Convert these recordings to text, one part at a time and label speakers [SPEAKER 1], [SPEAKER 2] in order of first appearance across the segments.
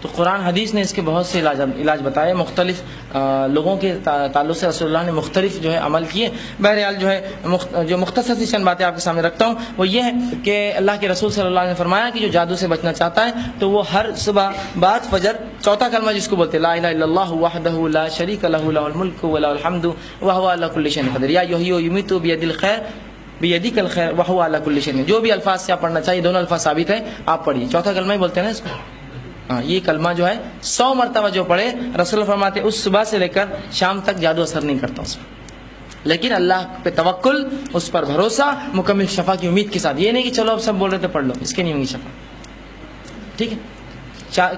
[SPEAKER 1] تو قرآن حدیث نے اس کے بہت سے علاج بتائے، مختلف لوگوں کے تعلق سے رسول اللہ نے مختلف جو ہے عمل کیے۔ بہرحال جو ہے جو مختصر سی چند باتیں آپ کے سامنے رکھتا ہوں وہ یہ ہے کہ اللہ کے رسول صلی اللہ علیہ وسلم نے فرمایا کہ جو جادو سے بچنا چاہتا ہے تو وہ ہر صبح بعد فجر چوتھا کلمہ جس کو بولتے لا الہ الا اللہ وحدہ لا شریک لہ لہ الملک ولہ الحمد وہو علی کل شیء قدیر، یا یحیی و یمیت بیدہ الخیر بیدک الخیر وہو علی کل شیء، جو بھی الفاظ سے آپ پڑھنا چاہیے دونوں الفاظ ثابت ہیں، آپ پڑھیے۔ چوتھا کلمہ ہی بولتے ہیں نا اس کو، یہ کلمہ جو ہے 100 مرتبہ جو پڑھے، رسول فرماتے اس صبح سے لے کر شام تک جادو اثر نہیں کرتا اس پر، لیکن اللہ پہ توکل، اس پر بھروسہ، مکمل شفا کی امید کے ساتھ۔ یہ نہیں کہ چلو اب سب بول رہے تھے پڑھ لو، اس کے نہیں ہوگی شفا، ٹھیک ہے۔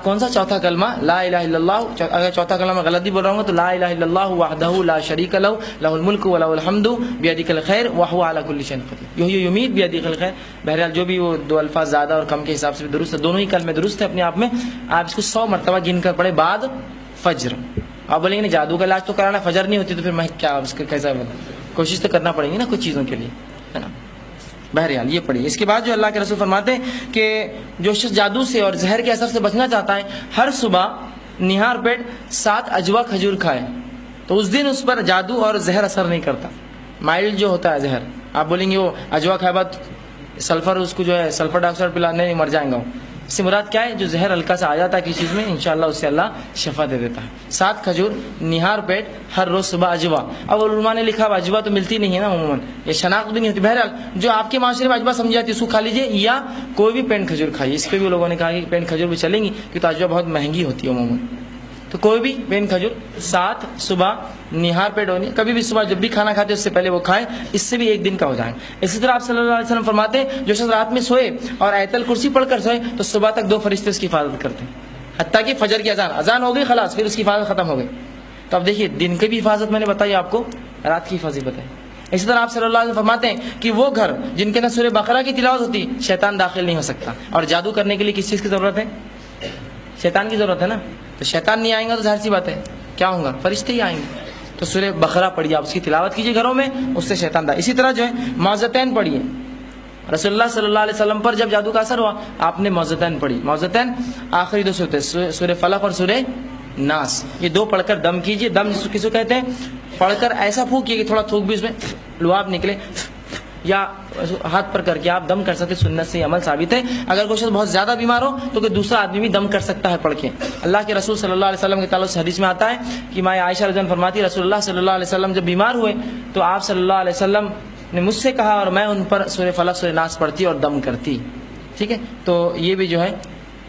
[SPEAKER 1] کون سا چوتھا کلمہ؟ لا الہ الا اللہ۔ اگر چوتھا کلمہ غلط بھی بول رہا ہوں گا تو لا الہ الا اللہ وحدہ لا شریک لہ لہ الملک ولہ الحمد بیدک الخیر وہو علی کل شیء قدیر، یحیی و یمیت بیدک الخیر۔ بہرحال جو بھی وہ دو الفاظ زیادہ اور کم کے حساب سے بھی درست ہے، دونوں ہی کلمے درست ہے اپنے آپ میں۔ آپ اس کو 100 مرتبہ گن کر پڑھے بعد فجر۔ آپ بولیں گے جادو کا علاج تو کرانا، فجر نہیں ہوتی تو پھر میں کیا اس کا کیسا کوشش تو کرنا پڑے گی نا کچھ چیزوں کے لیے، ہے نا۔ بہرحال یہ پڑھیے۔ اس کے بعد جو اللہ کے رسول فرماتے ہیں کہ جو شخص جادو سے اور زہر کے اثر سے بچنا چاہتا ہے ہر صبح نہار پیٹ 7 اجوا کھجور کھائے تو اس دن اس پر جادو اور زہر اثر نہیں کرتا۔ مائلڈ جو ہوتا ہے زہر، آپ بولیں گے وہ اجوا کھائے بعد سلفر اس کو جو ہے سلفر ڈائی آکسائڈ پلانے نہیں مر جائیں گا، اس سے مراد کیا ہے؟ جو زہر ہلکا سا آ جاتا ہے کسی چیز میں انشاءاللہ اس سے اللہ شفا دے دیتا ہے۔ 7 کھجور نہار پیٹ ہر روز صبح اجوا۔ اب علماء نے لکھا اجوا تو ملتی نہیں ہے نا عموماً، یہ شناخت بھی نہیں ہوتی۔ بہرحال جو آپ کے معاشرے میں اجوا سمجھی جاتی ہے اس کو کھا لیجیے، یا کوئی بھی پینٹ کھجور کھائیے۔ اس پہ بھی لوگوں نے کہا کہ پینٹ کھجور بھی چلیں گی کیونکہ اجوا بہت مہنگی ہوتی ہے عموماً، تو کوئی بھی پین کھجور 7 صبح نہار پیٹ ہونی، کبھی بھی صبح جب بھی کھانا کھاتے اس سے پہلے وہ کھائیں، اس سے بھی ایک دن کا ہو جائیں۔ اسی طرح آپ صلی اللہ علیہ وسلم فرماتے ہیں جو شخص رات میں سوئے اور آیت الکرسی پڑھ کر سوئے تو صبح تک 2 فرشتے اس کی حفاظت کرتے ہیں، حتیٰ کہ فجر کی اذان ہو گئی خلاص پھر اس کی حفاظت ختم ہو گئی۔ تو اب دیکھیے دن کی بھی حفاظت میں نے بتائی آپ کو، رات کی حفاظت بتائی۔ اسی طرح آپ صلی اللہ علیہ وسلم فرماتے ہیں کہ وہ گھر جن کے اندر سورہ بقرہ کی تلاوت ہوتی شیطان داخل نہیں ہو سکتا، اور جادو کرنے کے لیے کس چیز کی ضرورت ہے؟ شیطان کی ضرورت ہے نا، تو شیطان نہیں آئیں گا تو ظاہر سی بات ہے کیا ہوں گا؟ فرشتے ہی آئیں گے۔ تو سورہ بقرہ پڑھیے، آپ اس کی تلاوت کیجیے گھروں میں، اس سے شیطان دا۔ اسی طرح جو ہے معوذتین پڑھیے، رسول اللہ صلی اللہ علیہ وسلم پر جب جادو کا اثر ہوا آپ نے معوذتین پڑھی۔ معوذتین آخری 2 سورتیں سورہ فلق اور سورہ ناس، یہ 2 پڑھ کر دم کیجیے۔ دم کس کو کہتے ہیں؟ پڑھ کر ایسا پھونکیے کہ تھوڑا تھوک بھی اس میں لعاب نکلے، یا ہاتھ پر کر کے آپ دم کر سکتے، سنت سے یہ عمل ثابت ہے۔ اگر کوئی شخص بہت زیادہ بیمار ہو تو کوئی دوسرا آدمی بھی دم کر سکتا ہے پڑھ کے۔ اللہ کے رسول صلی اللہ علیہ وسلم کے تعلق سے حدیث میں آتا ہے کہ ماں عائشہ رضی اللہ عنہا فرماتی رسول اللہ صلی اللہ علیہ وسلم جب بیمار ہوئے تو آپ صلی اللہ علیہ وسلم نے مجھ سے کہا اور میں ان پر سورہ فلق سورہ ناس پڑھتی اور دم کرتی، ٹھیک ہے۔ تو یہ بھی جو ہے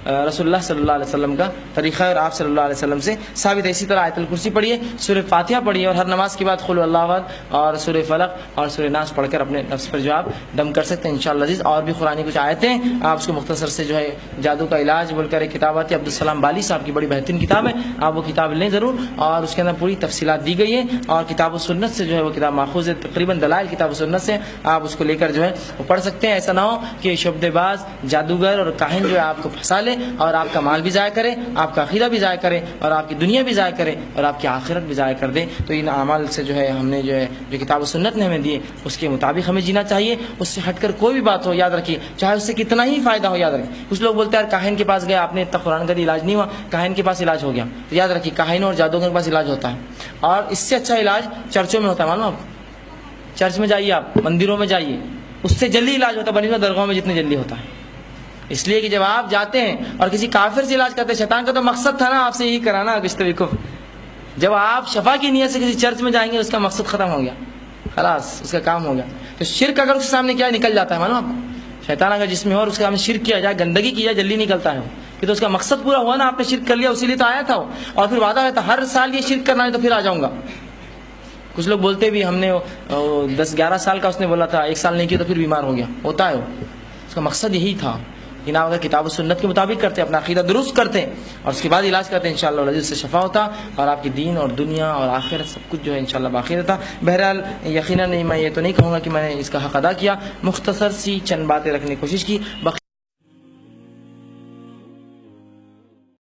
[SPEAKER 1] رسول اللہ صلی اللہ علیہ وسلم کا طریقہ ہے اور آپ صلی اللہ علیہ وسلم سے ثابت ہے۔ اسی طرح آیت الکرسی پڑھیے، سورہ فاتحہ پڑھیے، اور ہر نماز کے بعد قل اللہ احد اور سورہ فلق اور سورہ ناس پڑھ کر اپنے نفس پر جو آپ دم کر سکتے ہیں انشاءاللہ عزیز۔ اور بھی قرآنی کچھ آیتیں آپ اس کو مختصر سے جو ہے جادو کا علاج بول کر ایک کتاب آتی ہے عبدالسلام بالی صاحب کی، بڑی بہترین کتاب ہے، آپ وہ کتاب لیں ضرور، اور اس کے اندر پوری تفصیلات دی گئی ہے، اور کتاب و سنت سے جو ہے وہ کتاب ماخوذ ہے، تقریباً دلائل کتاب و سنت سے آپ اس کو لے کر جو ہے وہ پڑھ سکتے ہیں۔ ایسا نہ ہو کہ شعبدے باز جادوگر اور کاہن جو ہے آپ کو پھنسا لے اور آپ کا مال بھی ضائع کرے، آپ کا عقیدہ بھی ضائع کرے، اور آپ کی دنیا بھی ضائع کرے، اور آپ کی آخرت بھی ضائع کر دے۔ تو ان اعمال سے جو ہے ہم نے جو ہے جو کتاب و سنت نے ہمیں دیے اس کے مطابق ہمیں جینا چاہیے، اس سے ہٹ کر کوئی بھی بات ہو یاد رکھیے چاہے اس سے کتنا ہی فائدہ ہو، یاد رکھیے۔ کچھ لوگ بولتے ہیں یار کاہن کے پاس گئے آپ نے اتنا قرآن کا علاج نہیں ہوا، کاہن کے پاس علاج ہو گیا، تو یاد رکھیے کاہنوں اور جادوگروں کے پاس علاج ہوتا ہے، اور اس سے اچھا علاج چرچوں میں ہوتا ہے، معلوم آپ چرچ میں جائیے، آپ مندروں میں جائیے، اس سے جلدی علاج ہوتا ہے بنسبت درگاہوں میں جتنے جلدی ہوتا ہے۔ اس لیے کہ جب آپ جاتے ہیں اور کسی کافر سے علاج کرتے ہیں، شیطان کا تو مقصد تھا نا آپ سے یہی کرانا کشتوی کفر، جب آپ شفا کی نیت سے کسی چرچ میں جائیں گے اس کا مقصد ختم ہو گیا، خلاص اس کا کام ہو گیا۔ تو شرک اگر اس کے سامنے کیا نکل جاتا ہے معلوم آپ کو، شیطان اگر جس میں ہو اور اس کے سامنے شرک کیا جائے، گندگی کی جائے، جلدی نکلتا ہے وہ، کہ تو اس کا مقصد پورا ہوا نا، آپ نے شرک کر لیا اسی لیے تو آیا تھا وہ، اور پھر وعدہ رہتا ہر سال یہ شرک کرنا ہے تو پھر آ جاؤں گا۔ کچھ لوگ بولتے بھی ہم نے 10-11 سال کا اس نے بولا تھا، 1 سال نہیں کیا تو پھر بیمار ہو گیا، ہوتا ہے وہ، اس کا مقصد یہی تھا۔ جناب اگر کتاب و سنت کے مطابق کرتے، اپنا عقیدہ درست کرتے اور اس کے بعد علاج کرتے، انشاءاللہ العزیز سے شفا ہوتا، اور آپ کی دین اور دنیا اور آخرت سب کچھ جو ہے انشاءاللہ باقی رہتا۔ بہرحال یقیناً میں یہ تو نہیں کہوں گا کہ میں نے اس کا حق ادا کیا، مختصر سی چند باتیں رکھنے کی کوشش کی۔